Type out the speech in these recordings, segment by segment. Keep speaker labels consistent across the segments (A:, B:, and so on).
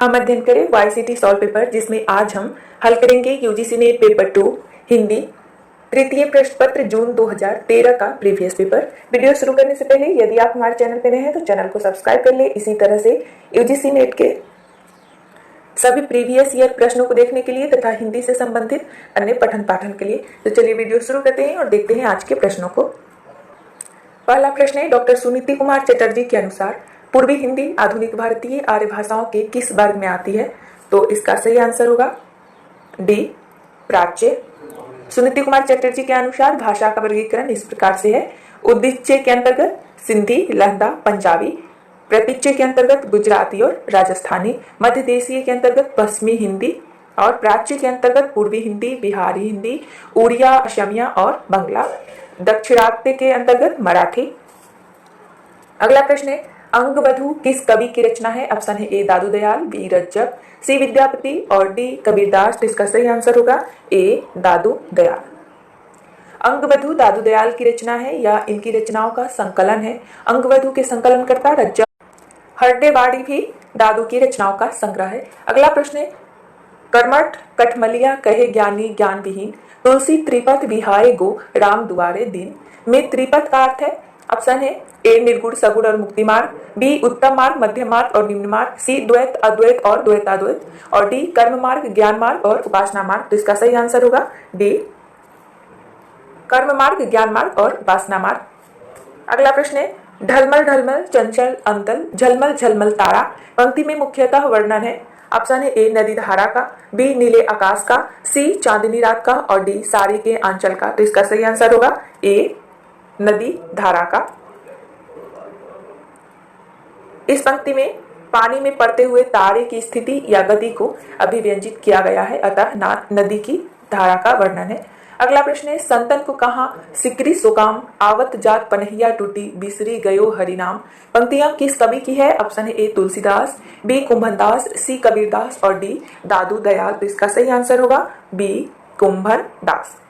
A: हम अध्ययन करें वाईसीटी सॉल्व पेपर, जिसमें आज हम हल करेंगे यूजीसी नेट पेपर 2 हिंदी तृतीय प्रश्न पत्र जून 2013 का प्रीवियस पेपर। वीडियो शुरू करने से पहले यदि आप हमारे चैनल पर नए हैं तो चैनल को सब्सक्राइब कर ले। इसी तरह से यूजीसी नेट के सभी प्रीवियस ईयर प्रश्नों को देखने के लिए तथा हिंदी से संबंधित अन्य पठन पाठन के लिए। तो चलिए वीडियो शुरू करते हैं और देखते हैं आज के प्रश्नों को। पहला प्रश्न है, डॉक्टर सुनीति कुमार चटर्जी के अनुसार पूर्वी हिंदी आधुनिक भारतीय आर्य भाषाओं के किस वर्ग में आती है? तो इसका सही आंसर होगा डी, प्राच्य। सुनीति कुमार चटर्जी के अनुसार भाषा का वर्गीकरण इस प्रकार से है। उद्दिच्य के अंतर्गत सिंधी, लहंदा, पंजाबी, प्रतीच्य के अंतर्गत गुजराती और राजस्थानी, मध्य देशीय के अंतर्गत पश्चिमी हिंदी और प्राच्य के अंतर्गत पूर्वी हिंदी, बिहारी हिंदी, उड़िया, असमिया और बंगला, दक्षिणात्य के अंतर्गत मराठी। अगला प्रश्न है, अंगवधू किस कवि की रचना है? ऑप्शन है ए दादू दयाल, बी रज्जब, सी विद्यापति और डी कबीरदास। तो इसका सही आंसर होगा ए दादू दयाल। अंगवधू दादू दयाल की रचना है या इनकी रचनाओं का संकलन है। अंगवधू के संकलनकर्ता रज्जब, हरडेवाड़ी भी दादू की रचनाओं का संग्रह है। अगला प्रश्न है, कर्मठ कठमलिया कहे ज्ञानी ज्ञान विहीन, तुलसी त्रिपथ विहाय गो राम दुआरे दीन में त्रिपथ का अर्थ है। ऑप्शन है ए निर्गुण, सगुण और मुक्ति मार्ग, बी उत्तम मार्ग, मध्यम मार्ग और निम्न मार्ग, सी द्वैत, अद्वैत और द्वैताद्वैत और डी कर्म मार्ग, ज्ञान मार्ग और उपासना मार्ग। तो इसका सही आंसर होगा डी, कर्म मार्ग, ज्ञान मार्ग और उपासना मार्ग। अगला प्रश्न है, ढलमल ढलमल चंचल अंतल झलमल झलमल तारा पंक्ति में मुख्यतः वर्णन है। ऑप्शन है ए नदी धारा का, बी नीले आकाश का, सी चांदनी रात का और डी साड़ी के आंचल का। तो इसका सही आंसर होगा ए नदी धारा का। इस पंक्ति में पानी में पड़ते हुए तारे की स्थिति या गति को अभिव्यंजित किया गया है, अतः नदी की धारा का वर्णन है। अगला प्रश्न है, संतन को कहा सिकरी सुकाम आवत जात पनहिया टूटी बिसरी गयो हरिनाम पंक्तियां किस कवि की है? ऑप्शन है ए तुलसीदास, बी कुंभनदास, सी कबीरदास और डी दादू दयाल। तो इसका सही आंसर होगा बी कुंभनदास।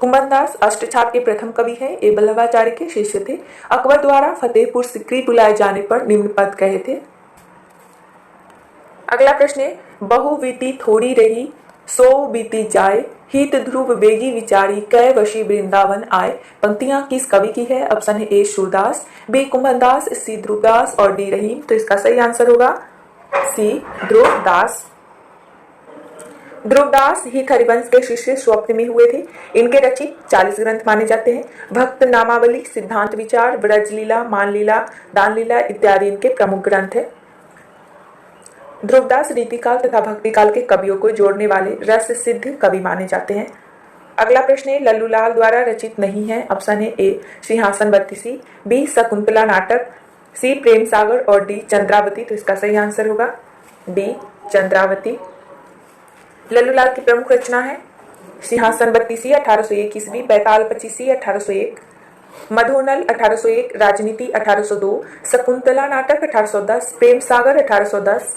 A: कुंभनदास अष्टछाप के प्रथम कवि हैं। ए वल्लभाचार्य के शिष्य थे। अकबर द्वारा फतेहपुर सिकरी बुलाए जाने पर निम्न पद कहे थे। अगला प्रश्न है, बहु बीती थोड़ी रही सो बीती जाए हित ध्रुव बेगी विचारी कै वशी वृंदावन आए पंक्तियां किस कवि की है? ऑप्शन है ए सूरदास, बी कुंभनदास, सी ध्रुवदास और डी रहीम। तो इसका सही आंसर होगा सी ध्रुवदास। ध्रुवदास हित हरिवंश के शिष्य स्वप्न में हुए थे। इनके रचित 40 ग्रंथ माने जाते हैं। भक्त नामावली, सिद्धांत विचार, ब्रजलीला, मानलीला, दानलीला इत्यादि इनके प्रमुख ग्रंथ है। ध्रुवदास रीतिकाल तथा भक्तिकाल के कवियों को जोड़ने वाले रस सिद्ध कवि माने जाते हैं। अगला प्रश्न है, लल्लूलाल द्वारा रचित नहीं है। ऑप्शन है ए सिंहासन बत्तीसी, बी शकुंतला नाटक, सी प्रेम सागर और डी चंद्रावती। तो इसका सही आंसर होगा डी चंद्रावती। लल्लूलाल की प्रमुख रचना है सिंहासन बत्तीसी 1801 ईस्वी, बैताल पचीसी 1801, मधुनल 1801, राजनीति 1802, शकुंतला नाटक 1810, प्रेम सागर 1810,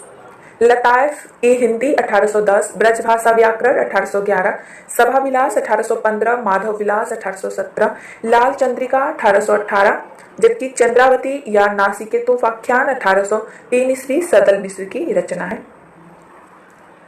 A: लताइफ ए हिंदी 1810, ब्रजभाषा व्याकरण 1811, सभा विलास 1815, माधव विलास 1817, लाल चंद्रिका 1818, जबकि चंद्रावती या नासिकेतोपाख्यान 1803 ईस्वी सदल मिश्र की रचना है।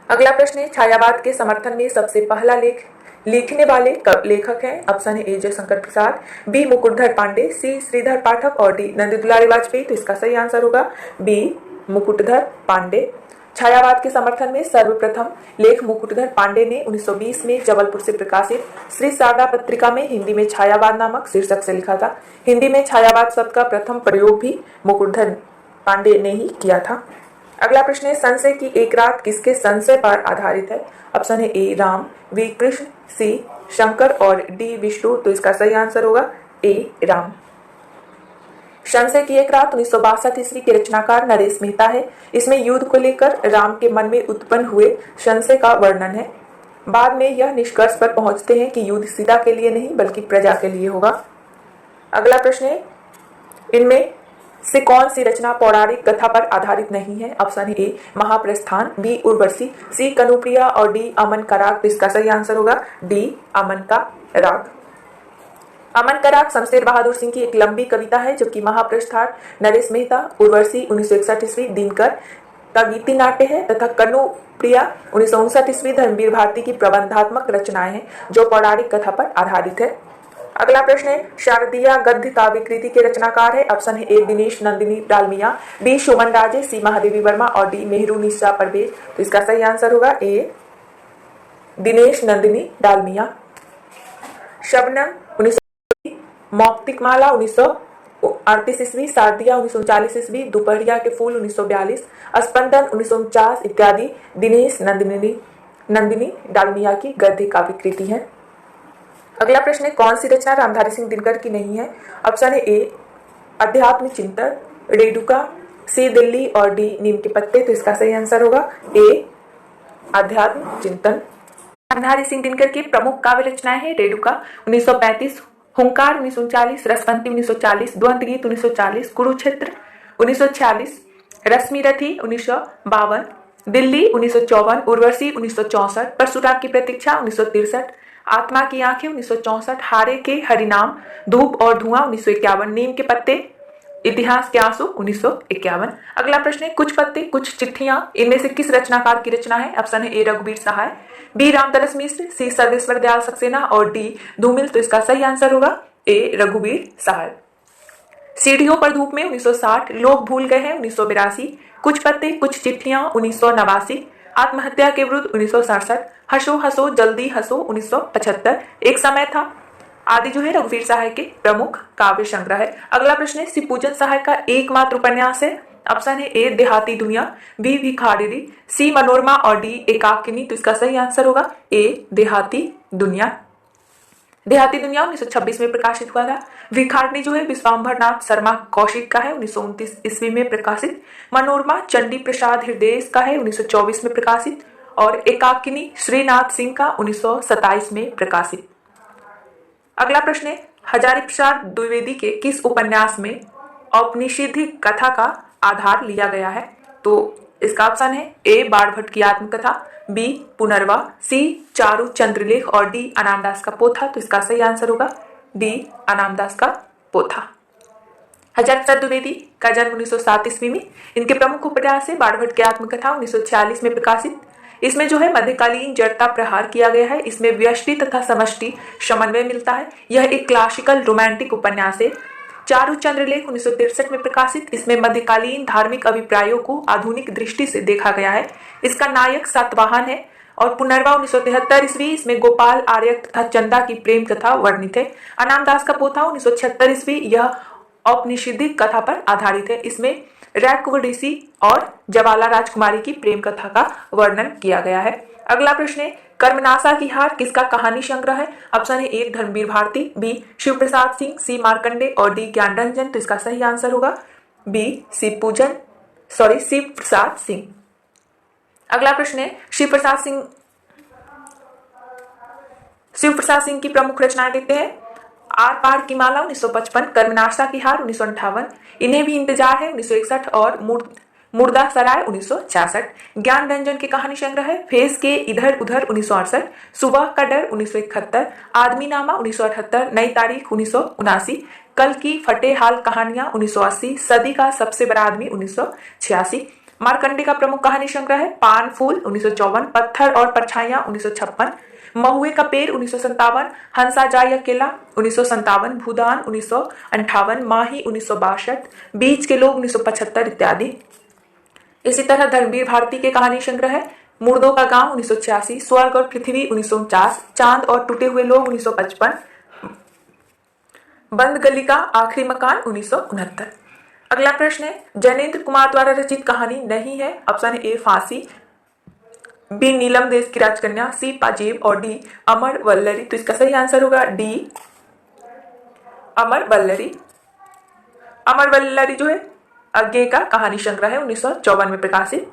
A: अगला प्रश्न है, छायावाद के समर्थन में सबसे पहला लेख लिखने वाले लेखक हैं। ऑप्शन है ए जयशंकर प्रसाद, बी मुकुटधर पांडे, सी श्रीधर पाठक और डी नंद दुलारी वाजपेयी। तो इसका सही आंसर होगा बी मुकुटधर पांडे। छायावाद के समर्थन में सर्वप्रथम लेख मुकुटधर पांडे ने 1920 में जबलपुर से प्रकाशित श्री शारदा पत्रिका में हिंदी में छायावाद नामक शीर्षक से लिखा था। हिंदी में छायावाद शब्द का प्रथम प्रयोग भी मुकुटधर पांडे ने ही किया था। अगला प्रश्न है, संशय की एक रात किसके संशय पर आधारित है? ऑप्शन है ए राम, बी कृष्ण, सी शंकर और डी विष्णु। तो इसका सही आंसर होगा ए राम। संशय की एक रात 1962 ईस्वी के रचनाकार नरेश मेहता है। इसमें युद्ध को लेकर राम के मन में उत्पन्न हुए संशय का वर्णन है। बाद में यह निष्कर्ष पर पहुंचते हैं कि युद्ध सीता के लिए नहीं बल्कि प्रजा के लिए होगा। अगला प्रश्न है, इनमें से कौन सी रचना पौराणिक कथा पर आधारित नहीं है? ऑप्शन है ए महाप्रस्थान, बी उर्वशी, सी कनुप्रिया और डी अमन का राग। तो इसका सही आंसर होगा डी अमन का राग। अमन का राग शमशेर बहादुर सिंह की एक लंबी कविता है, जबकि महाप्रस्थान नरेश मेहता, उर्वशी 1961 ईस्वी, दिनकर का गीति नाट्य है तथा कनुप्रिया 1959 ईस्वी धर्मवीर भारती की प्रबंधात्मक रचनाएं हैं जो पौराणिक कथा पर आधारित है। अगला प्रश्न है, शारदीय गद्य काव्य कृति के रचनाकार है। ऑप्शन है ए दिनेश नंदिनी डालमिया, बी सुमन राजे, सी महादेवी वर्मा और डी मेहरू निशा परवेज। तो इसका सही आंसर होगा ए दिनेश नंदिनी डालमिया। शबनम 1900, मौक्तिकमाला 1938 ईस्वी, शारदिया 1939 ईस्वी, दोपहरिया के फूल 1942, स्पंदन 1949 इत्यादि दिनेश नंदिनी डालमिया की गद्य काव्य कृति है। अगला प्रश्न है, कौन सी रचना रामधारी सिंह दिनकर की नहीं है। ऑप्शन है ए अध्यात्म चिंतन, रेडुका, सी दिल्ली और डी नीम के पत्ते। तो इसका सही आंसर होगा ए अध्यात्म चिंतन। रामधारी सिंह दिनकर की प्रमुख काव्य रचनाएं हैं रेडुका 1935, हुंकार 1939, रसवंती 1940, द्वंद्व गीत 1940, कुरुक्षेत्र 1946, रश्मि रथी 1952, दिल्ली 1954, उर्वशी 1964, परशुराम की प्रतीक्षा 1963, आत्मा की आंखें 1964, हारे के हरिनाम, धूप और धुआं 1951, नीम के पत्ते, इतिहास के आंसू 1951। अगला प्रश्न है, कुछ पत्ते कुछ चिट्ठियां इनमें से किस रचनाकार की रचना है। ऑप्शन है ए रघुवीर सहाय, बी रामदरस मिश्र, सी सर्वेश्वर दयाल सक्सेना और डी धूमिल। तो इसका सही आंसर होगा ए रघुवीर सहाय। सीढ़ियों पर धूप में 1960, लोग भूल गए हैं 1982, कुछ पत्ते कुछ चिट्ठियां 1989, आत्महत्या के विरुद्ध 1967, हंसो हंसो जल्दी हंसो 1975, एक समय था आदि जो है रघुवीर सहाय के प्रमुख काव्य संग्रह है। अगला प्रश्न है, शिवपूजन सहाय का एकमात्र उपन्यास है। ऑप्शन है ए देहाती दुनिया, बी भिखारिणी, सी मनोरमा और डी एकाकिनी। तो इसका सही आंसर होगा ए देहाती दुनिया। देहाती दुनिया 1926 में प्रकाशित हुआ था। भिखारिणी जो है विश्वाम्भर नाथ शर्मा कौशिक का है, 1929 ईस्वी में प्रकाशित। मनोरमा चंडी प्रसाद हृदय का है, 1924 में प्रकाशित। और एकाकिनी श्रीनाथ सिंह का 1927 में प्रकाशित। अगला प्रश्न है, हजारी प्रसाद द्विवेदी के किस उपन्यास में औपनिषदिक कथा का आधार लिया गया है। तो इसका ऑप्शन है ए बाणभट्ट की आत्मकथा, बी पुनर्वा, सी चारु चंद्रलेख और डी अनामदास का पोथा। तो इसका सही आंसर होगा डी अनामदास का पोथा। हजारी प्रसाद द्विवेदी का जन्म 1907 ईस्वी में। इनके प्रमुख उपन्यास है बाणभट्ट की आत्मकथा 1946 में प्रकाशित। इसमें जो है मध्यकालीन जड़ता प्रहार किया गया है। इसमें व्यष्टि तथा समष्टि समन्वय मिलता है। यह एक क्लासिकल रोमांटिक उपन्यास है। चारु चंद्रलेख 1963 में प्रकाशित। इसमें मध्यकालीन धार्मिक अभिप्रायों को आधुनिक दृष्टि से देखा गया है। इसका नायक सातवाहन है। और पुनर्वा 1973 ईस्वी, इसमें गोपाल आर्यक तथा चंदा की प्रेम कथा वर्णित है। अनामदास का पोथा 1976 ईस्वी, यह औपनिषदिक कथा पर आधारित है। इसमें रैक्वडिसी और जवाला राजकुमारी की प्रेम कथा का वर्णन किया गया है। अगला प्रश्न है, कर्मनाशा की हार किसका कहानी संग्रह है। ऑप्शन है ए धर्मवीर भारती, बी शिव प्रसाद सिंह, सी मार्कंडे और डी ज्ञानरंजन। तो इसका सही आंसर होगा बी शिव प्रसाद सिंह। अगला प्रश्न है, शिव प्रसाद सिंह की प्रमुख रचनाएं देते हैं। आर पार की माला 1955, कर्मनाशा की हार 1958, इन्हें भी इंतजार है 1961 और मुर्दा सराय 1966। ज्ञान रंजन की कहानी संग्रह है फेस के इधर उधर 1968, सुबह का डर 1971, आदमी नामा 1978, नई तारीख 1979, कल की फटे हाल कहानियां 1980, सदी का सबसे बड़ा आदमी 1986। मार्कंडे का प्रमुख कहानी संग्रह है पान फूल 1954, पत्थर और परछाइयां 1956, महुए का पेड़ 1957, हंसा जाय अकेला 1957, भूदान 1958, माही 1962, बीच के लोग 1975 इत्यादि। इसी तरह धर्मवीर भारती के कहानी संग्रह है मुर्दों का गांव 1986, स्वर्ग और पृथ्वी 1949, चांद और टूटे हुए लोग 1955, बंद गली का आखिरी मकान 1969। अगला प्रश्न है, जैनेन्द्र कुमार द्वारा रचित कहानी नहीं है। ऑप्शन ए फांसी, बी नीलम देश की राजकन्या, सी पाजेब और डी अमर वल्लरी। तो इसका सही आंसर होगा डी अमर वल्लरी। अमर वल्लरी जो है अज्ञे का कहानी संग्रह है 1954 में प्रकाशित।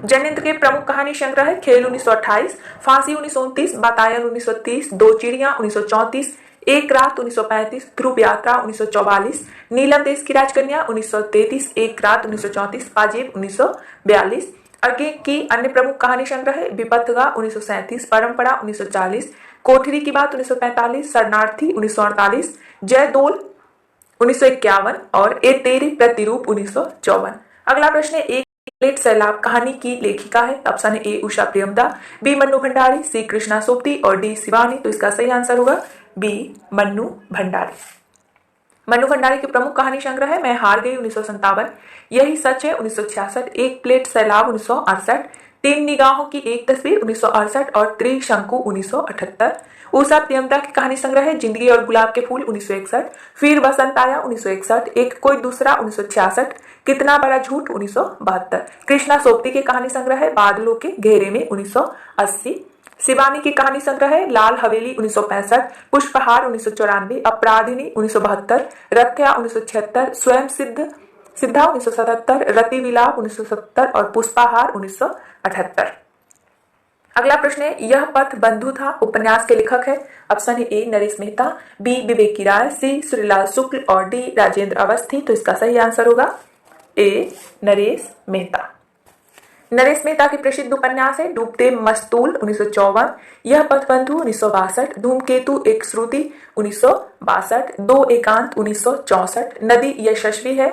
A: जैनेन्द्र के प्रमुख कहानी संग्रह है खेल 1928, फांसी 1929, बातायन 1930, दो चिड़िया 1934, एक रात 1935, ध्रुव यात्रा 1944, नीलम देश की राजकन्या 1933, एक रात 1934, पाजेब 1942। अज्ञे की अन्य प्रमुख कहानी संग्रह है विपथगा 1937, परंपरा 1940, कोठरी की बात 1945, शरणार्थी 1948, जयदोल 1951 और ए तेरी प्रतिरूप 1954। अगला प्रश्न है, एक प्लेट सैलाब कहानी की लेखिका है? ऑप्शन है ए उषा प्रियमदा, बी मन्नू भंडारी, सी कृष्णा सोपती और डी शिवानी। तो इसका सही आंसर होगा बी मन्नू भंडारी। मन्नू भंडारी के प्रमुख कहानी संग्रह है मैं हार गई 1957, यही सच है 1966, एक प्लेट सैलाब 1968, तीन निगाहों की एक तस्वीर 1968 और त्रिशंकु 1978। उषा प्रियमदा की कहानी संग्रह है जिंदगी और गुलाब के फूल 1961, फिर बसंत आया 1961, एक कोई दूसरा 1966, कितना बड़ा झूठ 1972। कृष्णा सोपती की कहानी संग्रह है बादलों के घेरे में 1980। शिवानी की कहानी संग्रह है लाल हवेली 1965, पुष्पहार 1994, अपराधिनी 1972, रथ्या 1976, स्वयं सिद्धा 1977, रति विलाप 1970 और पुष्पहार 1978। अगला प्रश्न है यह पथ बंधु था उपन्यास के लेखक है? ऑप्शन है ए नरेश मेहता, बी विवेकी राय, सी श्रीलाल शुक्ल और डी राजेंद्र अवस्थी। तो इसका सही आंसर होगा ए नरेश मेहता। नरेश मेहता की प्रसिद्ध उपन्यास है डूबते मस्तूल 1954, यह पथबंधु 1962, धूमकेतु एक श्रुति 1962, दो एकांत 1964, नदी यशस्वी है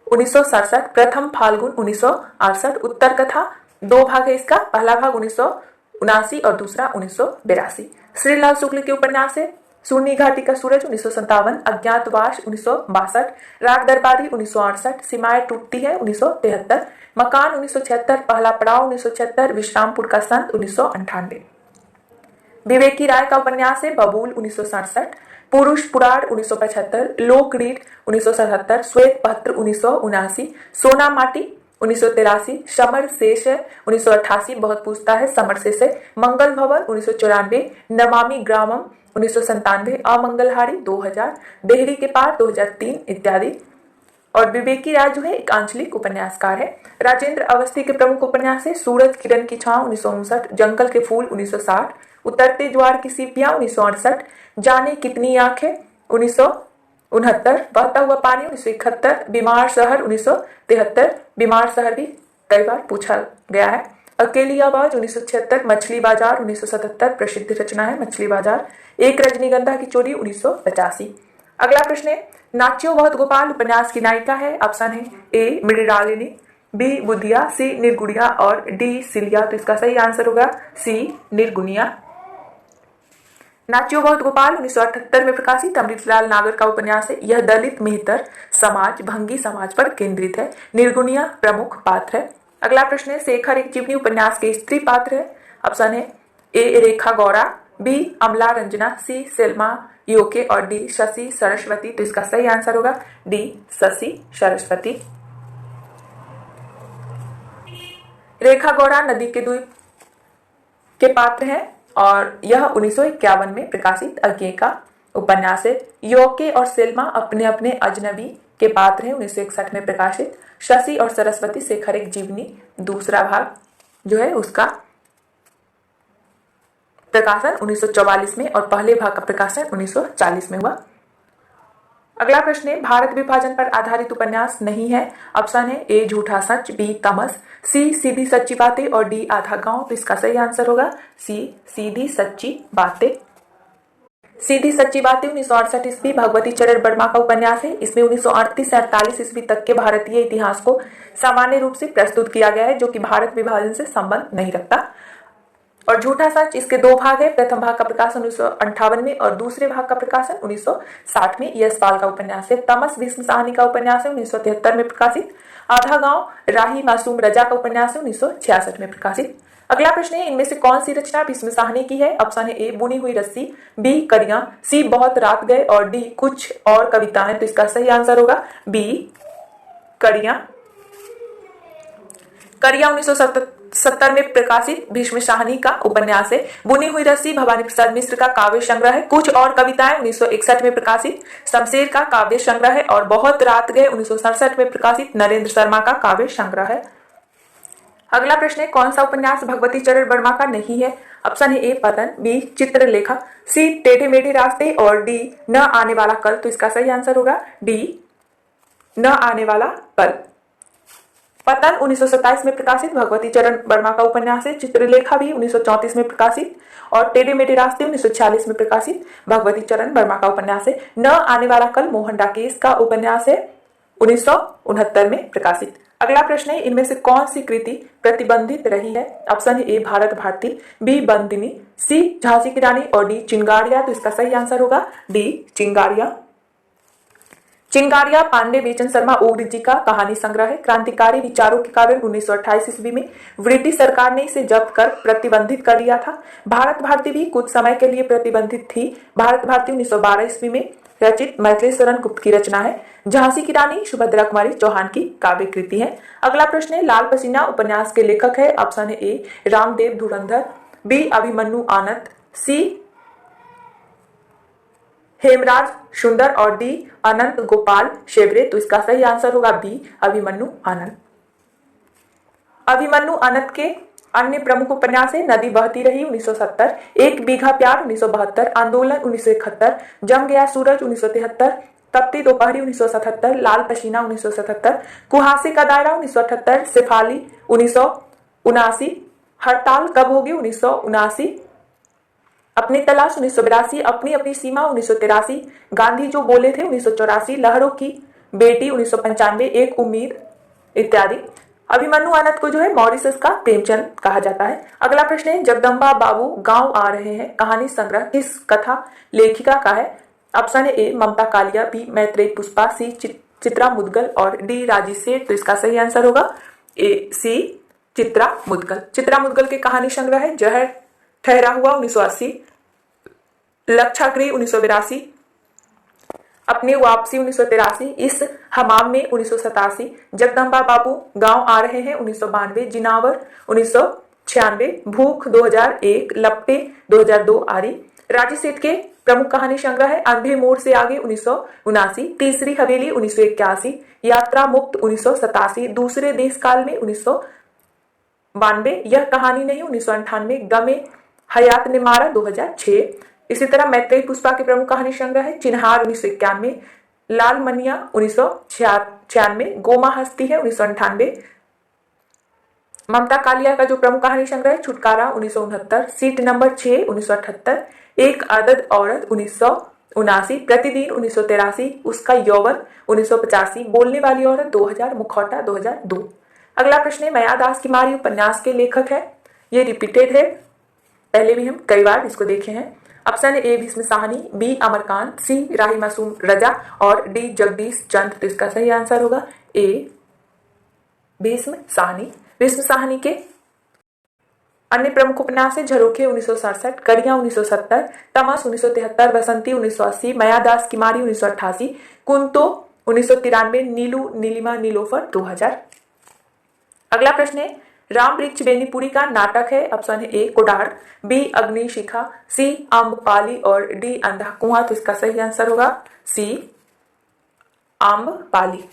A: 1967, प्रथम फाल्गुन 1968, उत्तर कथा, दो भाग है इसका, पहला भाग 1979 और दूसरा 1982। श्रीलाल शुक्ल के उपन्यास है सुरनी घाटी का सूरज 1957, अज्ञातवास 1962, राग दरबारी 1968, सीमाएं टूटती है 1973, मकान 1976, पहला पड़ाव 1976, विश्रामपुर का संत 1998। विवेकी राय का उपन्यास है बबूल 1967, पुरुष पुराण 1975, लोक रीड 1977, श्वेत पत्र 1979, सोना माटी 1983, समर शेष 1988, बहुत पूछता है समर शेष है, मंगल भवन 1994, नमामि ग्रामम 1997, अमंगलहारी 2000, देहरी के पार 2003 इत्यादि। और विवेकी राय जो है एक आंचलिक उपन्यासकार है। राजेंद्र अवस्थी के प्रमुख उपन्यास है सूरज किरण की छांव 1959, जंगल के फूल 1960, उतरते ज्वार की सीपियां 1968, जाने कितनी आंखें 1969, बहता हुआ पानी 1971, बीमार शहर 1973, बीमार शहर भी कई बार पूछा गया है, अकेली आवाज 1976, मछली बाजार 1977, प्रसिद्ध रचना है मछली बाजार, एक रजनीगंधा की चोरी 1985। अगला प्रश्न है नाच्यो बहुत गोपाल उपन्यास की नायिका है? ऑप्शन है ए मृणालिनी, बी बुधिया, सी निर्गुणिया और डी सिलिया। तो इसका सही आंसर होगा सी निर्गुणिया। नाच्यो बहुत गोपाल 1978 में प्रकाशित अमृतलाल नागर का उपन्यास है, यह दलित मेहतर समाज भंगी समाज पर केंद्रित है, निर्गुणिया प्रमुख पात्र है। अगला प्रश्न है शेखर एक जीवनी उपन्यास के स्त्री पात्र है? ऑप्शन है ए रेखा गौड़ा, बी अमला रंजना, सी सेल्मा योके और डी शशि सरस्वती। तो इसका सही आंसर होगा डी शशि सरस्वती। रेखा गौड़ा नदी के द्वीप के पात्र है और यह 1951 में प्रकाशित अज्ञे का उपन्यास है। योके और सेल्मा अपने अपने अजनबी के पात्र हैं 1961 में प्रकाशित। शशि और सरस्वती शेखर एक जीवनी दूसरा भाग जो है उसका प्रकाशन 1944 में और पहले भाग का प्रकाशन 1940 में हुआ। अगला प्रश्न है भारत विभाजन पर आधारित उपन्यास नहीं है? ऑप्शन है ए झूठा सच, बी तमस, सी सीधी सच्ची बातें और डी आधा गांव। तो इसका सही आंसर होगा सी सीधी सच्ची बातें। सीधी सच्ची बातें 1968 ईस्वी भगवती चरण वर्मा का उपन्यास है। इसमें 1938 से 48 ईस्वी तक के भारतीय इतिहास को सामान्य रूप से प्रस्तुत किया गया है जो कि भारत विभाजन से संबंध नहीं रखता। और झूठा सच इसके दो भाग है, प्रथम भाग का प्रकाशन 1958 में और दूसरे भाग का प्रकाशन 1960 में। यशपाल का उपन्यास है। तमस भीष्म साहनी का उपन्यास है 1973 में प्रकाशित। आधा गांव राही मासूम रजा का उपन्यास है 1966 में प्रकाशित। अगला प्रश्न है इनमें से कौन सी रचना भीष्म साहनी की है? ऑप्शन है ए बुनी हुई रस्सी, बी कड़ियां, सी बहुत रात गए और डी कुछ और कविताएं। तो इसका सही आंसर होगा बी कड़ियां। कड़ियां 1970 में प्रकाशित भीष्म साहनी का उपन्यास है। बुनी हुई रस्सी भवानी प्रसाद मिश्र का काव्य संग्रह है। कुछ और कविताएं 1961 में प्रकाशित शमशेर का काव्य संग्रह है और बहुत रात गए 1967 में प्रकाशित नरेंद्र शर्मा का काव्य संग्रह है। अगला प्रश्न है कौन सा उपन्यास भगवती चरण वर्मा का नहीं है? ऑप्शन है ए पतन, बी चित्रलेखा, सी टेढ़े मेढ़े रास्ते और डी न आने वाला कल। तो इसका सही आंसर होगा डी न आने वाला कल। पतन 1927 में प्रकाशित भगवती चरण वर्मा का उपन्यास है। चित्रलेखा भी 1934 में प्रकाशित और टेढ़े मेढ़े रास्ते 1946 में प्रकाशित भगवती चरण वर्मा का उपन्यास है। न आने वाला कल मोहन डाकेश का उपन्यास है 1969 में प्रकाशित। अगला प्रश्न है, इनमें से कौन सी कृति प्रतिबंधित रही है? Option A Bharat Bharati, B Bandini, C Jhansi की रानी और डी चिंगारिया। तो इसका सही आंसर होगा डी चिंगारिया। चिंगारिया पांडे बेचन शर्मा ओगरी जी का कहानी संग्रह है। क्रांतिकारी विचारों के कारण 1928 ईस्वी में ब्रिटिश सरकार ने इसे जब्त कर प्रतिबंधित कर दिया था। भारत भारती भी कुछ समय के लिए प्रतिबंधित थी। भारत भारती 1912 ईस्वी में रचित मैथिली शरण गुप्त की रचना है। झांसी की रानी सुभद्रा कुमारी चौहान की काव्य कृति है। अगला प्रश्न है, लाल पसीना उपन्यास के लेखक है। ऑप्शन है ए रामदेव धुरंधर, बी अभिमन्यु आनंद, सी हेमराज सुंदर और डी अनंत गोपाल शेबरे। तो इसका सही आंसर होगा बी अभिमन्यु आनंद। अभिमन्यु आनंद के अन्य प्रमुख उपन्यास है नदी बहती रही 1970, एक बीघा प्यार 1972, आंदोलन 1971, जम गया सूरज 1973, तपती दोपहरी 1977, लाल पसीना 1977, कुहासे का दायरा 1978, शेफाली 1979, हड़ताल कब होगी 1979, अपनी तलाश 1982, अपनी अपनी सीमा 1983, गांधी जो बोले थे 1984, लहरों की बेटी 1995, एक उम्मीद इत्यादि। अभिमन्यु आनंद को जो है मॉरिशस का प्रेमचंद कहा जाता है। अगला प्रश्न है, जगदम्बा बाबू गांव आ रहे हैं कहानी संग्रह किस कथा लेखिका का है? ऑप्शन है ए ममता कालिया, बी मैत्रेयी पुष्पा, सी चित्रा मुदगल और डी राजी सेठ। तो इसका सही आंसर होगा ए सी चित्रा मुदगल। चित्रा मुदगल के कहानी संग्रह है जहर ठहरा हुआ 1980, लक्षागृह 1982, अपनी वापसी 1983, इस हमाम में 1987, जगदम्बा बाबू गांव आ रहे हैं 1992, जिनावर 1996, भूख 2001, लपटे 2002 आदि। राजी सेठ के प्रमुख कहानी संग्रह है अंधे मोड़ से आगे 1979, तीसरी हवेली 1981, यात्रा मुक्त 1987, दूसरे देश काल में 1992, यह कहानी नहीं 1998, गमे हयात ने मारा 2006। इसी तरह मैत्रेयी पुष्पा के प्रमुख कहानी संग्रह है चिन्हार 1991, लाल मनिया 1996, गोमा हस्ती है 1998, ममता कालिया का जो प्रमुख कहानी संग्रह है छुटकारा 1969, सीट नंबर 6 1978, एक आदत औरत 1979, प्रतिदिन 1983, उसका यौवन 1985, बोलने वाली औरत 2000, मुखौटा 2002। अगला प्रश्न है, मायादास की मारी उपन्यास के लेखक है। ये रिपीटेड है, पहले भी हम कई बार इसको देखे हैं। Option A Bhisham Sahni, B Amarkant, C Rahi Masoom Raza और डी जगदीश चंद। तो इसका सही आंसर होगा ए भीष्म साहनी। भीष्म साहनी के अन्य प्रमुख उपन्यास है झरोखे 1967, कड़ियां 1970, तमस 1973, बसंती 1980, मायादास की मारी 1988, कुंतो 1993, नीलू नीलिमा नीलोफर 2000। अगला प्रश्न है, राम वृक्ष बेनीपुरी का नाटक है। ऑप्शन है ए कोडार, बी अग्निशिखा, सी आम्रपाली और डी अंधा कुआं। तो इसका सही आंसर होगा सी आम्रपाली।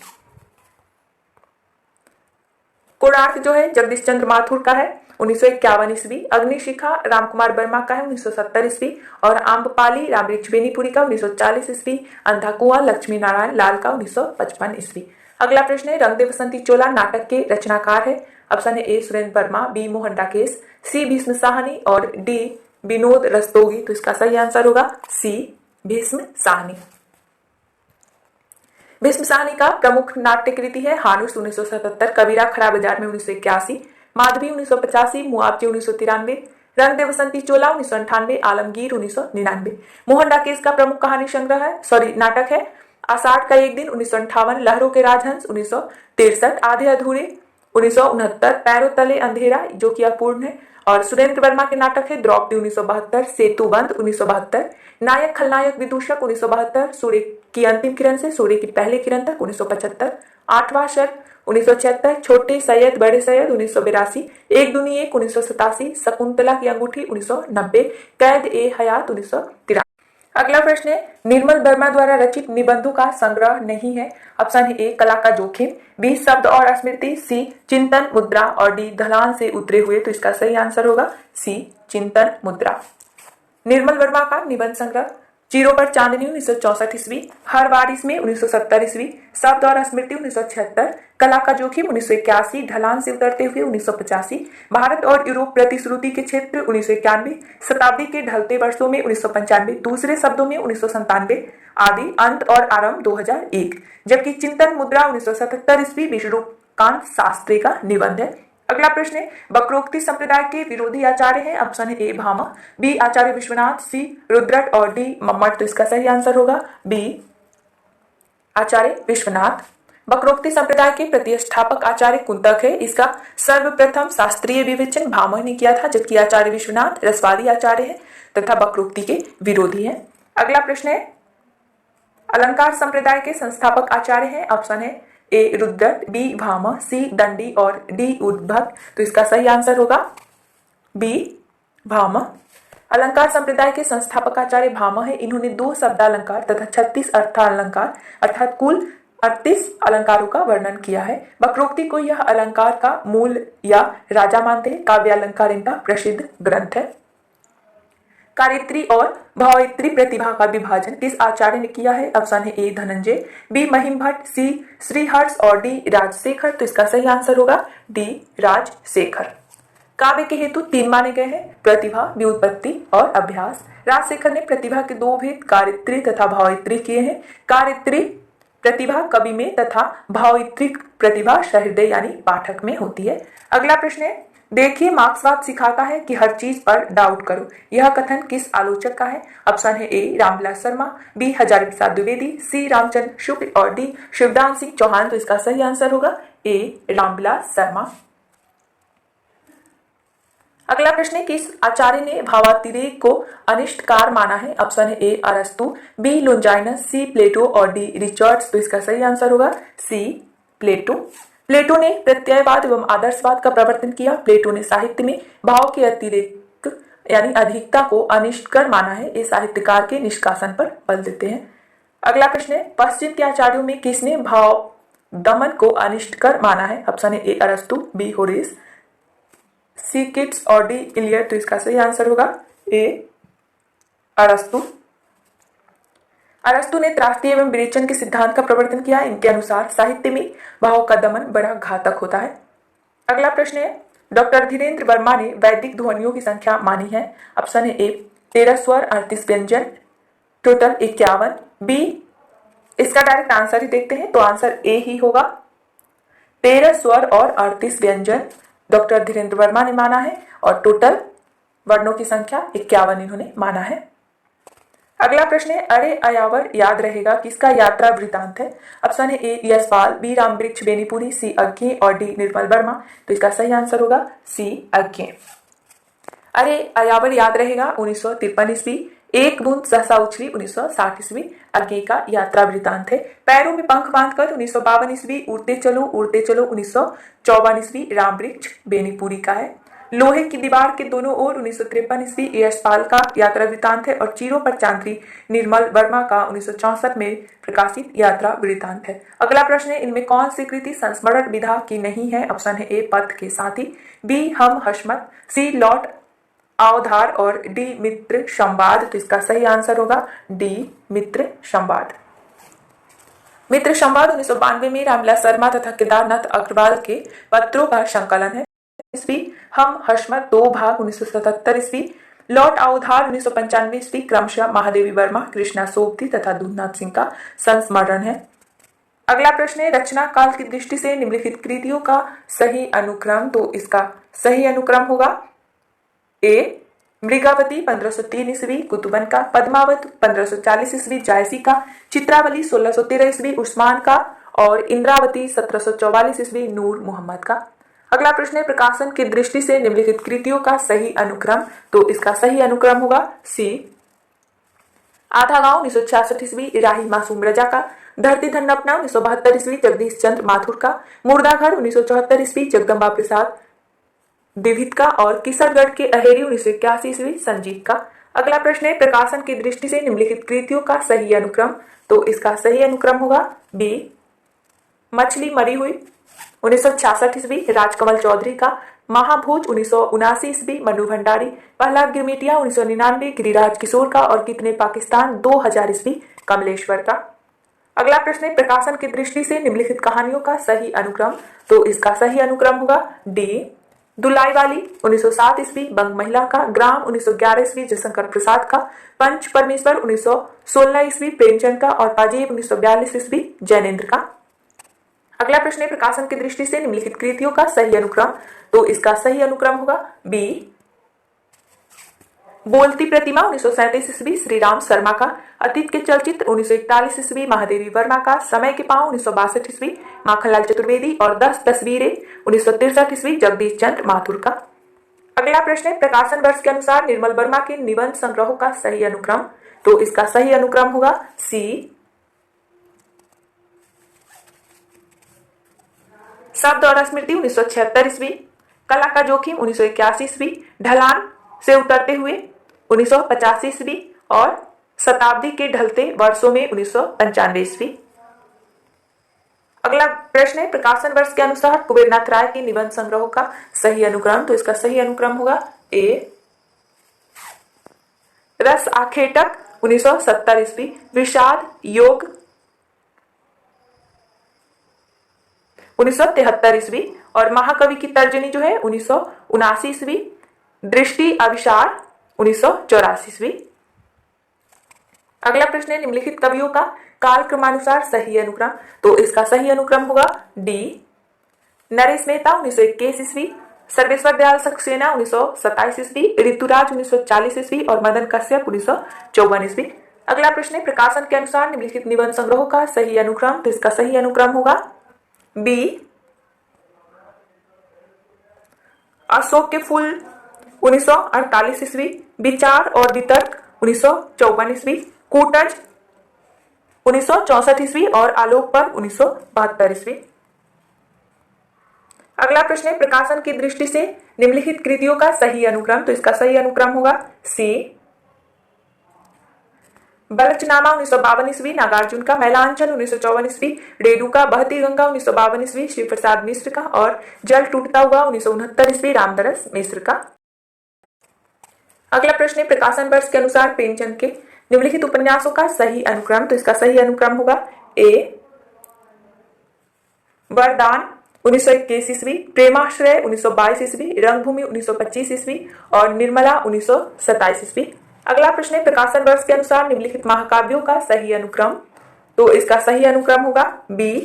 A: कोणार्क जो है जगदीश चंद्र माथुर का है 1951 ईस्वी, अग्निशिखा रामकुमार वर्मा का है 1970 ईस्वी और आम्रपाली राम वृक्ष बेनीपुरी का 1940 ईस्वी, अंधा कुआं लक्ष्मी नारायण लाल का 1955 ईस्वी। अगला प्रश्न है, रंग दे बसंती चोला नाटक के रचनाकार है। ऑप्शन है ए सुरेंद्र वर्मा, बी मोहन राकेश, सी भीष्म साहनी और डी विनोद रस्तोगी। तो इसका सही आंसर होगा सी भीष्म साहनी। भीष्म साहनी का प्रमुख नाट्य कृति है हानुस 1977, कबीरा खड़ा बाजार में 1981, माधवी 1985, मुआवजे 1993, रंग दे बसंती चोला 1998, आलमगीर 1999। मोहन राकेश का प्रमुख कहानी संग्रह है नाटक है आषाढ़ का एक दिन 1958, लहरों के राजहंस 1963, आधे अधूरे 1969, पैरों तले अंधेरा जो कि अपूर्ण है और सुरेंद्र वर्मा के नाटक है द्रौपदी 1972, सेतुबंध 1972, नायक खलनायक विदूषक 1972, सूर्य की अंतिम किरण से सूर्य की पहले किरण तक 1975, आठवां शर्त 1976, छोटे सैयद बड़े सैयद 1982, एक दुनी एक 1987, शकुंतला की अंगूठी 1990, कैद ए हयात 1993। अगला प्रश्न है, निर्मल वर्मा द्वारा रचित निबंधों का संग्रह नहीं है। ऑप्शन है ए कला का जोखिम, बी शब्द और स्मृति, सी चिंतन मुद्रा और डी ढलान से उतरे हुए। तो इसका सही आंसर होगा सी चिंतन मुद्रा। निर्मल वर्मा का निबंध संग्रह चीरों पर चांदनी 1964 ईस्वी, हर बारिश में 1970 ईस्वी, शब्द और स्मृति 1976, कला का जोखिम 1981, ढलान से उतरते हुए 1985, भारत और यूरोप प्रतिश्रुति के क्षेत्र 1991, शताब्दी के ढलते वर्षों में 1995, दूसरे शब्दों में 1997 आदि, अंत और आरंभ 2001, जबकि चिंतन मुद्रा 1977 ईस्वी, विश्व कांत शास्त्री का निबंध है। अगला प्रश्न है, वक्रोक्ति संप्रदाय के विरोधी आचार्य हैं। ऑप्शन है ए भामह, बी आचार्य विश्वनाथ, सी रुद्रट और डी मम्मट। तो इसका सही आंसर होगा बी आचार्य विश्वनाथ। वक्रोक्ति संप्रदाय के प्रतिष्ठापक आचार्य कुंतक है। इसका सर्वप्रथम शास्त्रीय विवेचन भामह ने किया था, जबकि आचार्य विश्वनाथ रसवादी आचार्य है तथा वक्रोक्ति के विरोधी है। अगला प्रश्न है, अलंकार संप्रदाय के संस्थापक आचार्य हैं। ऑप्शन है ए रुद्रट, बी भामह, सी दंडी और डी उद्भट। तो इसका सही आंसर होगा बी भामह। अलंकार संप्रदाय के संस्थापक आचार्य भामह है। इन्होंने 2 शब्दालंकार तथा 36 अर्थालंकार अर्थात कुल 38 अलंकारों का वर्णन किया है। वक्रोक्ति को यह अलंकार का मूल या राजा मानते हैं। काव्यालंकार इनका प्रसिद्ध ग्रंथ है। कारित्री और भावित्री प्रतिभा का विभाजन किस आचार्य ने किया है? ऑप्शन है ए धनंजय, बी महिम भट्ट, सी श्रीहर्ष और डी राजशेखर। तो इसका सही आंसर होगा डी राजशेखर। काव्य के हेतु 3 माने गए हैं, प्रतिभा, व्युत्पत्ति और अभ्यास। राजशेखर ने प्रतिभा के 2 भेद कारित्री तथा भावित्री किए हैं। कारित्री प्रतिभा कवि में तथा भावित्री प्रतिभा सहृदय यानी पाठक में होती है। अगला प्रश्न है, देखिए मार्क्सवाद सिखाता है कि हर चीज पर डाउट करो। यह कथन किस आलोचक का है? ऑप्शन है ए रामविलास शर्मा, बी हजारी प्रसाद द्विवेदी, सी रामचंद्र शुक्ल और डी शिवदान सिंह चौहान। तो इसका सही आंसर होगा ए रामविलास शर्मा। अगला प्रश्न है, किस आचार्य ने भावातिरेक को अनिष्टकार माना है? ऑप्शन है ए अरस्तु, बी लोंजाइनस, सी प्लेटो और डी रिचर्ड्स। तो इसका सही आंसर होगा सी प्लेटो। प्लेटो ने प्रत्ययवाद एवं आदर्शवाद का प्रवर्तन किया। प्लेटो ने साहित्य में भाव के अतिरेक यानी अधिकता को अनिष्टकर माना है। ये साहित्यकार के निष्कासन पर बल देते हैं। अगला प्रश्न है, पश्चिम के आचार्यों में किसने भाव दमन को अनिष्टकर माना है? ऑप्शन है ए अरस्तु, बी होरेस, सी किट्स और डी इलियट। तो इसका सही आंसर होगा ए अरस्तु। अरस्तु ने त्रासदी एवं विरेचन के सिद्धांत का प्रवर्तन किया। इनके अनुसार साहित्य में भाव का दमन बड़ा घातक होता है। अगला प्रश्न है, डॉक्टर धीरेन्द्र वर्मा ने वैदिक ध्वनियों की संख्या मानी है। ऑप्शन है ए 13 स्वर 38 व्यंजन, टोटल 51, बी इसका डायरेक्ट आंसर ही देखते हैं तो आंसर ए ही होगा। 13 स्वर और 38 व्यंजन डॉक्टर धीरेन्द्र वर्मा ने माना है और टोटल वर्णों की संख्या 51 इन्होंने माना है। अगला प्रश्न है, अरे अयावर याद रहेगा किसका यात्रा वृतांत है? ऑप्शन है ए यशपाल, बी रामवृक्ष बेनीपुरी, सी अज्ञे और डी निर्मल वर्मा। तो इसका सही आंसर होगा सी अज्ञे। अरे अयावर याद रहेगा 1953 ईस्वी, एक बूंद सहसा उछली 1960 ईस्वी अज्ञे का यात्रा वृतांत है। पैरों में पंख बांधकर 1952 ईस्वी, उड़ते चलो 1954 ईस्वी रामवृक्ष बेनीपुरी का है। लोहे की दीवार के दोनों ओर 1953 ईस्वी यशपाल का यात्रा वृतांत है और चीरों पर चांदनी निर्मल वर्मा का 1964 में प्रकाशित यात्रा वृतांत है। अगला प्रश्न है, इनमें कौन सी कृति संस्मरण विधा की नहीं है? ऑप्शन है ए पथ के साथी, बी हम हशमत, सी लौट अवधार और डी मित्र संवाद। तो इसका सही आंसर होगा डी मित्र संवाद। मित्र संवाद 1992 में रामविलास शर्मा तथा केदारनाथ अग्रवाल के पत्रों का संकलन है। ईस्वी हम हशमत 2 भाग 1977 ईस्वी, लौट अवधार 1995 ईस्वी क्रमशः महादेवी वर्मा, कृष्णा सोबती तथा दूधनाथ सिंह का संस्मरण है। अगला प्रश्न है, रचना काल की दृष्टि से निम्नलिखित कृतियों का सही अनुक्रम। तो इसका सही अनुक्रम होगा ए मृगावती 1503 ईस्वी कुतुबन का, पद्मावत 1540 ईस्वी जायसी का, चित्रावली 1613 ईस्वी उस्मान का और इंद्रावती 1744 ईस्वी नूर मोहम्मद का। अगला प्रश्न है, प्रकाशन की दृष्टि से निम्नलिखित कृतियों का सही अनुक्रम। तो इसका सही अनुक्रम होगा सी आधा गांव 1966 ईस्वी राही मासूम रजा का, धरती धन अपना 1972 ईस्वी जगदीश चंद्र माथुर का, मुर्दाघर 1974 ईस्वी जगदम्बा प्रसाद दिवित का और किसरगढ़ के अहेरी 1981 ईस्वी संजीत का। अगला प्रश्न है, प्रकाशन की दृष्टि से निम्नलिखित कृतियों का सही अनुक्रम। तो इसका सही अनुक्रम होगा बी मछली मरी हुई 1966 ईस्वी राजकमल चौधरी का, महाभोज 1979 ईस्वी मनु भंडारी, पहला गिरमिटिया 1999 गिरिराज किशोर का और कितने पाकिस्तान 2000 ईस्वी कमलेश्वर का। अगला प्रश्न है, प्रकाशन की दृष्टि से निम्नलिखित कहानियों का सही अनुक्रम। तो इसका सही अनुक्रम होगा डी दुलाई वाली 1907 ईस्वी बंग महिला का, ग्राम 1911 ईस्वी जयशंकर प्रसाद का, पंच परमेश्वर 1916 ईस्वी प्रेमचंद का और पाजेब 1942 ईस्वी जैनेन्द्र का। अगला प्रश्न है प्रकाशन की दृष्टि से निम्नलिखित कृतियों का सही अनुक्रम। तो इसका सही अनुक्रम होगा बी। बोलती प्रतिमा 1937 ईस्वी श्री राम शर्मा का, अतीत के चलचित्र 1941 ईस्वी महादेवी वर्मा का, समय के पांव 1962 ईस्वी माखनलाल चतुर्वेदी और 10 तस्वीरें 1963 ईस्वी जगदीश चंद्र माथुर का। अगला प्रश्न है प्रकाशन वर्ष के अनुसार निर्मल वर्मा के निबंध संग्रहों का सही अनुक्रम। तो इसका सही अनुक्रम होगा सी। शब्द और स्मृति 1976 ईस्वी, कला का जोखिम 1981 ईस्वी, ढलान से उतरते हुए 1985 ईस्वी और शताब्दी के ढलते वर्षों में 1995 ईस्वी। अगला प्रश्न है प्रकाशन वर्ष के अनुसार कुबेरनाथ राय के निबंध संग्रहों का सही अनुक्रम। तो इसका सही अनुक्रम होगा ए। रस आखेटक 1970 ईस्वी, विषाद योग 1973 ईस्वी और महाकवि की तर्जनी जो है 1979 ईस्वी, दृष्टि अविशार 1984 ईस्वी। अगला प्रश्न है निम्नलिखित कवियों का काल क्रमानुसार सही अनुक्रम। तो इसका सही अनुक्रम होगा डी। नरेश मेहता 1921 ईस्वी, सर्वेश्वर दयाल सक्सेना 1927 ईस्वी, ऋतुराज 1940 ईस्वी और मदन कश्यप 1954 ईस्वी। अगला प्रश्न है प्रकाशन के अनुसार निम्नलिखित निबंध संग्रहों का सही अनुक्रम। तो इसका सही अनुक्रम होगा बी। अशोक के फूल 1948 ईस्वी, विचार और वितर्क 1954 ईस्वी, कूटज 1964 ईस्वी और आलोक पर्व 1972 ईस्वी। अगला प्रश्न है प्रकाशन की दृष्टि से निम्नलिखित कृतियों का सही अनुक्रम। तो इसका सही अनुक्रम होगा सी। बलचनामा 1952 ईस्वी नागार्जुन का, मैलांचल 1954 ईस्वी, रेणुका बहती गंगा 1952 ईस्वी शिव प्रसाद मिश्र का और जल टूटता हुआ 1969 ईस्वी रामदरस मिश्र का। अगला प्रश्न है प्रकाशन वर्ष के अनुसार प्रेमचंद के निम्नलिखित उपन्यासों का सही अनुक्रम। तो इसका सही अनुक्रम होगा ए। वरदान 1921 ईस्वी, प्रेमाश्रय 1922 ईस्वी, रंगभूमि 1925 ईस्वी और निर्मला 1927 ईस्वी। अगला प्रश्न है प्रकाशन वर्ष के अनुसार निम्नलिखित महाकाव्यों का सही अनुक्रम। तो इसका सही अनुक्रम होगा बी।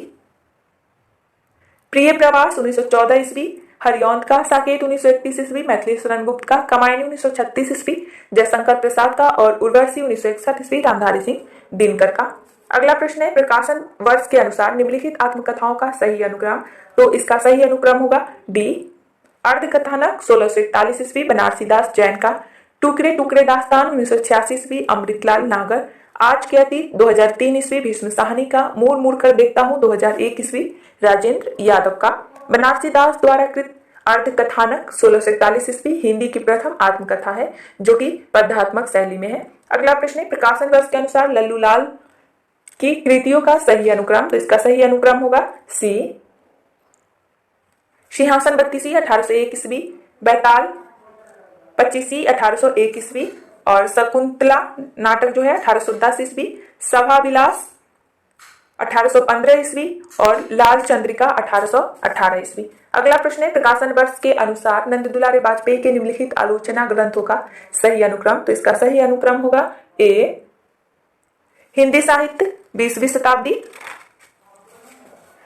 A: प्रिय प्रवास 1914 ईस्वी, हरियौंद का, साकेत 1931 ईस्वी, मैथिली शरण गुप्त का, कमायनी 1936 ईस्वी, जयशंकर प्रसाद का और उर्वशी 1961 ईस्वी रामधारी सिंह दिनकर का। अगला प्रश्न है प्रकाशन वर्ष के अनुसार निम्नलिखित आत्मकथाओं का सही अनुक्रम। तो इसका सही अनुक्रम होगा डी। अर्धकथानक 1641 ईस्वी, बनारसी दास जैन का, टुकड़े टुकड़े दास्तान 1986 ईस्वी, अमृतलाल नागर, आज के अतीत 2003 ईस्वी, भीष्म साहनी का, मुड़ मुड़ कर देखता हूँ 2001 ईस्वी, राजेंद्र यादव का। बनारसी दास द्वारा कृत अर्धकथानक 1641 ईस्वी हिंदी की प्रथम आत्मकथा है जो कि पद्यात्मक शैली में है। अगला प्रश्न है प्रकाशन वर्ष के अनुसार लल्लू लाल की कृतियों का सही अनुक्रम। तो इसका सही अनुक्रम होगा सी। सिंहासन बत्तीसी 1801 ईस्वी, बैताल 25 1801 ईस्वी और शकुंतला नाटक जो है 1810 ईस्वी, सभा विलास 1815 ईस्वी और लाल चंद्रिका 1818 ईस्वी। अगला प्रश्न है प्रकाशन वर्ष के अनुसार नंद दुलारे वाजपेयी के निम्नलिखित आलोचना ग्रंथों का सही अनुक्रम। तो इसका सही अनुक्रम होगा ए। हिंदी साहित्य 20वीं शताब्दी,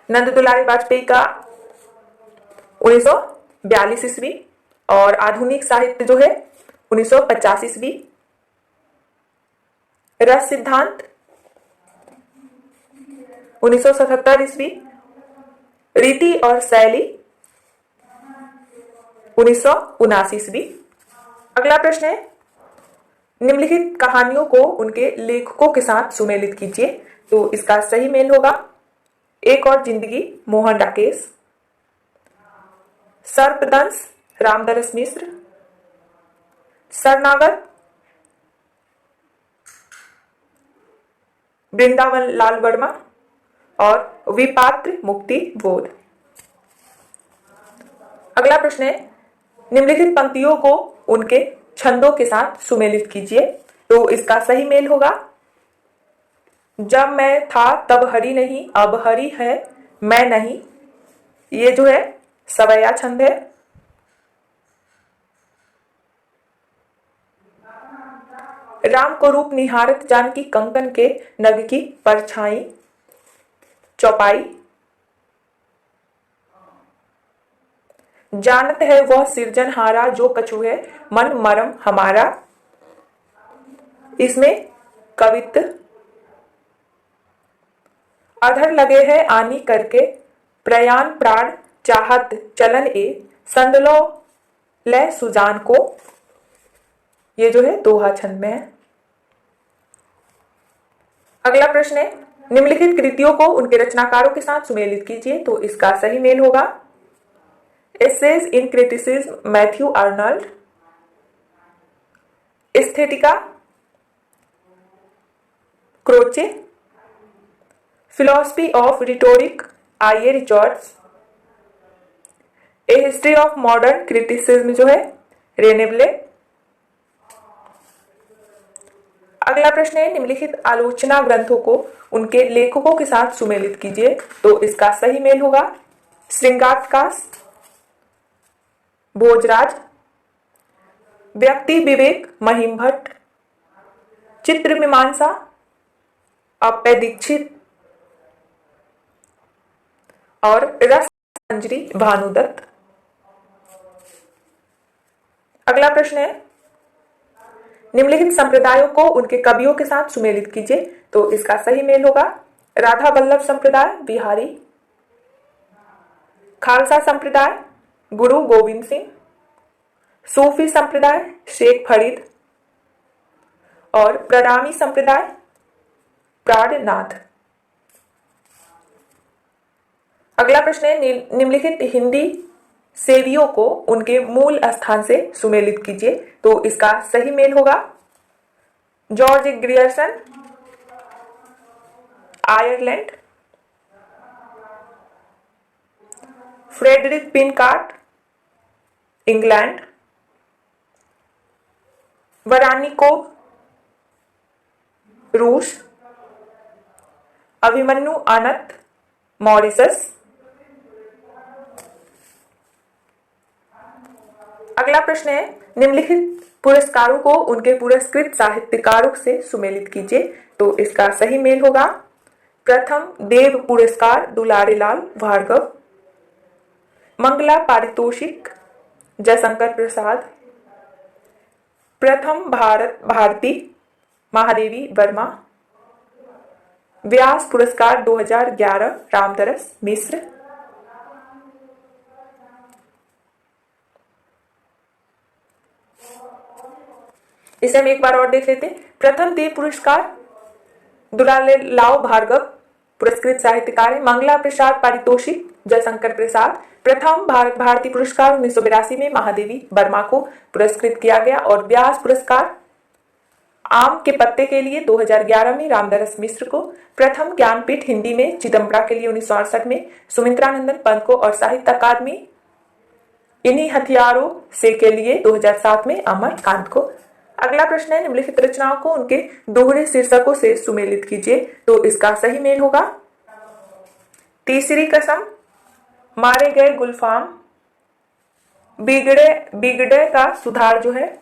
A: नंद दुलारे वाजपेयी का 1942 ईस्वी और आधुनिक साहित्य जो है 1950 ईस्वी, रस सिद्धांत 1977 ईस्वी, रीति और शैली 1979 ईस्वी। अगला प्रश्न है निम्नलिखित कहानियों को उनके लेखकों के साथ सुमेलित कीजिए। तो इसका सही मेल होगा एक और जिंदगी मोहन राकेश, सर्पदंश रामदरस मिश्र, शरणागत वृंदावन लाल वर्मा और विपात्र मुक्ति बोध। अगला प्रश्न है निम्नलिखित पंक्तियों को उनके छंदों के साथ सुमेलित कीजिए। तो इसका सही मेल होगा जब मैं था तब हरि नहीं, अब हरि है मैं नहीं। ये जो है सवैया छंद है। राम को रूप निहारत जानकी, कंकन के नग की परछाई, चौपाई। जानत है वह सिरजनहारा जो कछु है मन मरम हमारा। इसमें कवित्त। अधर लगे है आनी करके प्रयाण प्राण चाहत चलन ए संदलो ले सुजान को। ये जो है दोहा छंद में है। अगला प्रश्न है, निम्नलिखित कृतियों को उनके रचनाकारों के साथ सुमेलित कीजिए। तो इसका सही मेल होगा essays in criticism Matthew Arnold, Aesthetica Croce, philosophy of rhetoric I A Richards, a history of modern criticism जो है रेनेब्ले। अगला प्रश्न है, निम्नलिखित आलोचना ग्रंथों को उनके लेखकों के साथ सुमेलित कीजिए। तो इसका सही मेल होगा श्रृंगारकाश, भोजराज, व्यक्ति विवेक महिम भट्ट, चित्र मीमांसा अप्पय दीक्षित और रस मंजरी भानुदत्त। अगला प्रश्न है, निम्नलिखित संप्रदायों को उनके कवियों के साथ सुमेलित कीजिए। तो इसका सही मेल होगा राधा वल्लभ संप्रदाय बिहारी, खालसा संप्रदाय गुरु गोविंद सिंह, सूफी संप्रदाय शेख फरीद और प्रणामी संप्रदाय प्राणनाथ। अगला प्रश्न है, निम्नलिखित हिंदी सेवियों को उनके मूल स्थान से सुमेलित कीजिए। तो इसका सही मेल होगा George Grierson Ireland, Frederick Pincott England, Barannikov रूस, अभिमन्यु आनंद मॉरिशस। अगला प्रश्न है, निम्नलिखित पुरस्कारों को उनके पुरस्कृत साहित्यकारों से सुमेलित कीजिए। तो इसका सही मेल होगा प्रथम देव पुरस्कार दुलारीलाल भार्गव, मंगला पारितोषिक जयशंकर प्रसाद, प्रथम भारती महादेवी वर्मा, व्यास पुरस्कार 2011 रामदरस मिश्र। इसे हम एक बार और देख लेते हैं। प्रथम देव पुरस्कार दुलारीलाल भार्गव पुरस्कृत साहित्यकार है, मंगला प्रसाद पारितोषिक जयशंकर प्रसाद, प्रथम भारत भारती पुरस्कार 1982 में महादेवी वर्मा को पुरस्कृत किया गया और व्यास पुरस्कार आम के पत्ते के लिए 2011 में रामदरस मिश्र को, प्रथम ज्ञानपीठ हिंदी में चिदम्बरा के लिए 1968 में सुमित्रानंदन पंत को और साहित्य अकादमी इन्हीं हथियारों से के लिए 2007 में अमरकांत को। अगला प्रश्न है, निम्नलिखित रचनाओं को उनके दोहरे शीर्षकों से सुमेलित कीजिए। तो इसका सही मेल होगा तीसरी कसम, मारे गए गुलफाम, बिगड़े का सुधार जो है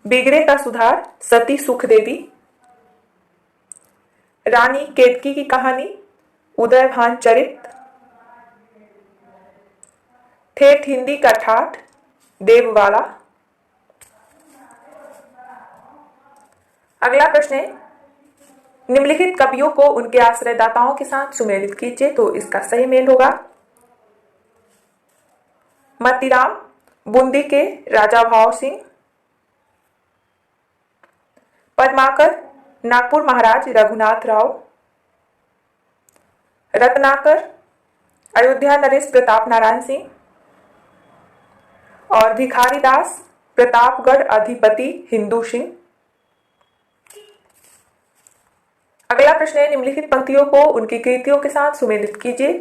A: बिगड़े का सुधार, सती सुखदेवी, रानी केतकी की कहानी, उदयभान चरित, ठेठ हिंदी का ठाठ, देववाला। अगला प्रश्न है, निम्नलिखित कवियों को उनके आश्रयदाताओं के साथ सुमेलित कीजिए। तो इसका सही मेल होगा मतीराम बूंदी के राजा भाव सिंह, पद्माकर नागपुर महाराज रघुनाथ राव, रत्नाकर अयोध्या नरेश प्रताप नारायण सिंह और भिखारी दास प्रतापगढ़ अधिपति हिंदू सिंह। अगला प्रश्न है, निम्नलिखित पंक्तियों को उनकी कृतियों के साथ सुमेलित कीजिए।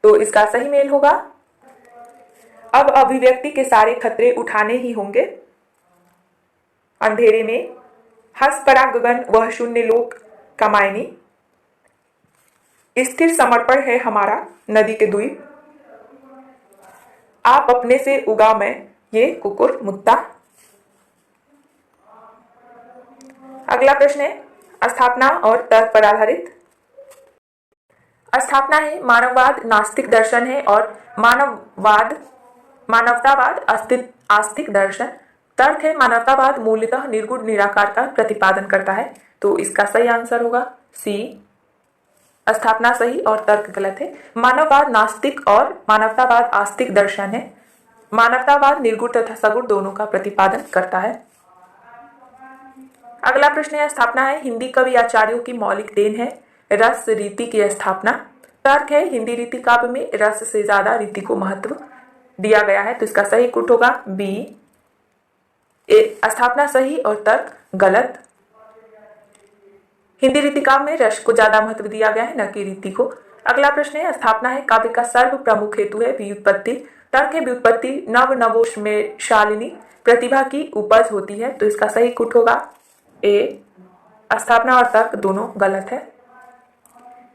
A: तो इसका सही मेल होगा अब अभिव्यक्ति के सारे खतरे उठाने ही होंगे, अंधेरे में हंस पड़ा गगन वह शून्य लोक का मायने, स्थिर समर्पण है हमारा नदी के द्वीप, आप अपने से उगा मैं ये कुकुर मुत्ता। अगला प्रश्न है, स्थापना और तर्क पर आधारित। स्थापना है मानववाद नास्तिक दर्शन है और मानववाद मानवतावाद आस्तिक दर्शन। तर्क है मानवतावाद मूलतः निर्गुण निराकार का प्रतिपादन करता है, तो इसका सही आंसर होगा सी। स्थापना सही और तर्क गलत है। मानववाद नास्तिक और मानवतावाद आस्तिक दर्शन है। मानवतावाद निर्गुण तथा सगुण दोनों का प्रतिपादन करता है। अगला प्रश्न है स्थापना है हिंदी कवि आचार्यों की मौलिक देन है रस रीति की स्थापना। तर्क है हिंदी रीति काव्य में रस से ज्यादा रीति को महत्व दिया गया है, तो इसका सही कुट होगा बी। स्थापना सही और तर्क गलत। हिंदी रीति काव्य में रस को ज्यादा महत्व दिया गया है, न कि रीति को। अगला प्रश्न है स्थापना है काव्य का सर्व प्रमुख हेतु है व्युत्पत्ति। तर्क है व्युत्पत्ति नवोन्मेष में शालिनी प्रतिभा की उपज होती है, तो इसका सही कुट होगा ए। स्थापना और तर्क दोनों गलत है।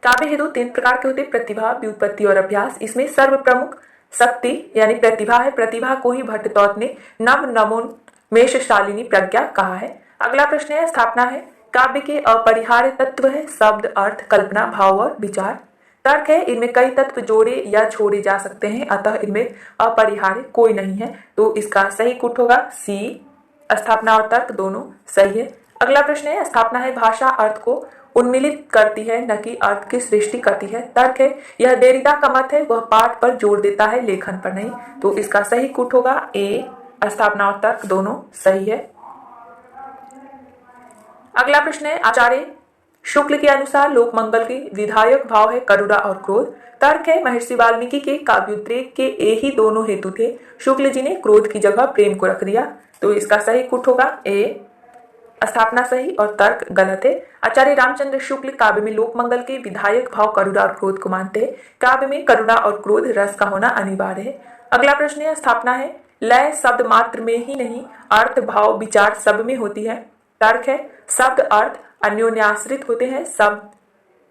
A: काव्य हेतु 3 प्रकार के होते प्रतिभा, व्युत्पत्ति और अभ्यास। इसमें सर्व प्रमुख शक्ति यानी प्रतिभा है। प्रतिभा को ही भट्टतौत ने नवोन्मेष शालिनी प्रज्ञा कहा है। अगला प्रश्न है स्थापना है काव्य के अपरिहार्य तत्व है शब्द, अर्थ, कल्पना, भाव और विचार। तर्क है इनमें कई तत्व जोड़े या छोड़े जा सकते हैं, अतः इनमें अपरिहार्य कोई नहीं है, तो इसका सही कुट होगा सी। स्थापना और तर्क दोनों सही है। अगला प्रश्न है स्थापना है भाषा अर्थ को उन्मिलित करती है, न कि अर्थ की सृष्टि करती है। तर्क है यह देरिदा का मत है, वह पाठ पर जोर देता है, लेखन पर नहीं, तो इसका सही कुट होगा ए। स्थापना और तर्क दोनों सही है। अगला प्रश्न है आचार्य शुक्ल के अनुसार लोकमंगल के विधायक भाव है करुणा और क्रोध। तर्क है महर्षि वाल्मीकि के काव्योद्रेक के यही दोनों हेतु थे, शुक्ल जी ने क्रोध की जगह प्रेम को रख दिया, तो इसका सही कुट होगा ए। स्थापना सही और तर्क गलत है। आचार्य रामचंद्र शुक्ल काव्य में लोकमंगल के विधायक भाव करुणा और क्रोध को मानते हैं। काव्य में करुणा और क्रोध रस का होना अनिवार्य है। अगला प्रश्न है स्थापना है लय शब्द मात्र में ही नहीं अर्थ भाव विचार सब में होती है। तर्क है शब्द अर्थ अन्योन्याश्रित होते हैं,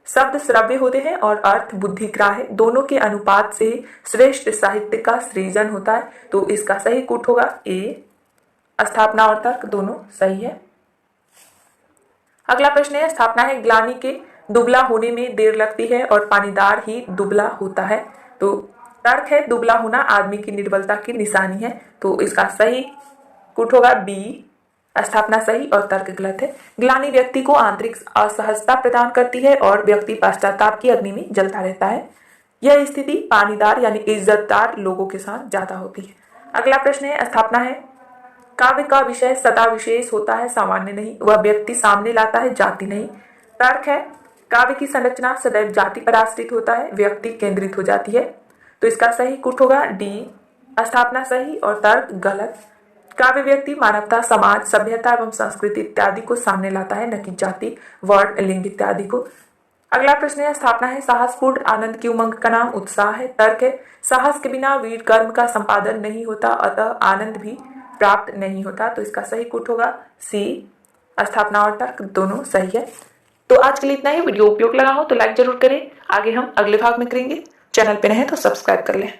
A: शब्द श्रव्य होते हैं और अर्थ बुद्धिग्राह्य, दोनों के अनुपात से श्रेष्ठ साहित्य का सृजन होता है, तो इसका सही कुट होगा ए। स्थापना और तर्क दोनों सही है। अगला प्रश्न है स्थापना है ग्लानि के दुबला होने में देर लगती है और पानीदार ही दुबला होता है, तो तर्क है दुबला होना आदमी की निर्बलता की निशानी है, तो इसका सही कुट होगा बी। स्थापना सही और तर्क गलत है। ग्लानि व्यक्ति को आंतरिक असहजता प्रदान करती है और व्यक्ति पश्चाताप की अग्नि में जलता रहता है। यह स्थिति पानीदार यानी इज्जतदार लोगों के साथ ज्यादा होती है। अगला प्रश्न है स्थापना है काव्य का विषय सदा विशेष होता है, सामान्य नहीं, वह व्यक्ति सामने लाता है, जाति नहीं। तर्क है काव्य की संरचना सदैव जाति पर आश्रित होता है, व्यक्ति केंद्रित हो जाती है, तो इसका सही कुट होगा डी। स्थापना सही और तर्क गलत। काव्य व्यक्ति मानवता, समाज, सभ्यता एवं संस्कृति इत्यादि को सामने लाता है, न कि जाति, वर्ण, लिंग इत्यादि को। अगला प्रश्न है स्थापना है साहसपूर्ण आनंद की उमंग का नाम उत्साह है। तर्क है साहस के बिना वीर कर्म का संपादन नहीं होता, अतः आनंद भी प्राप्त नहीं होता, तो इसका सही कुट होगा सी। स्थापना और तर्क दोनों सही है। तो आज के लिए इतना ही। वीडियो उपयोग लगा हो तो लाइक जरूर करें। आगे हम अगले भाग में करेंगे। चैनल पे नए हैं तो सब्सक्राइब कर लें।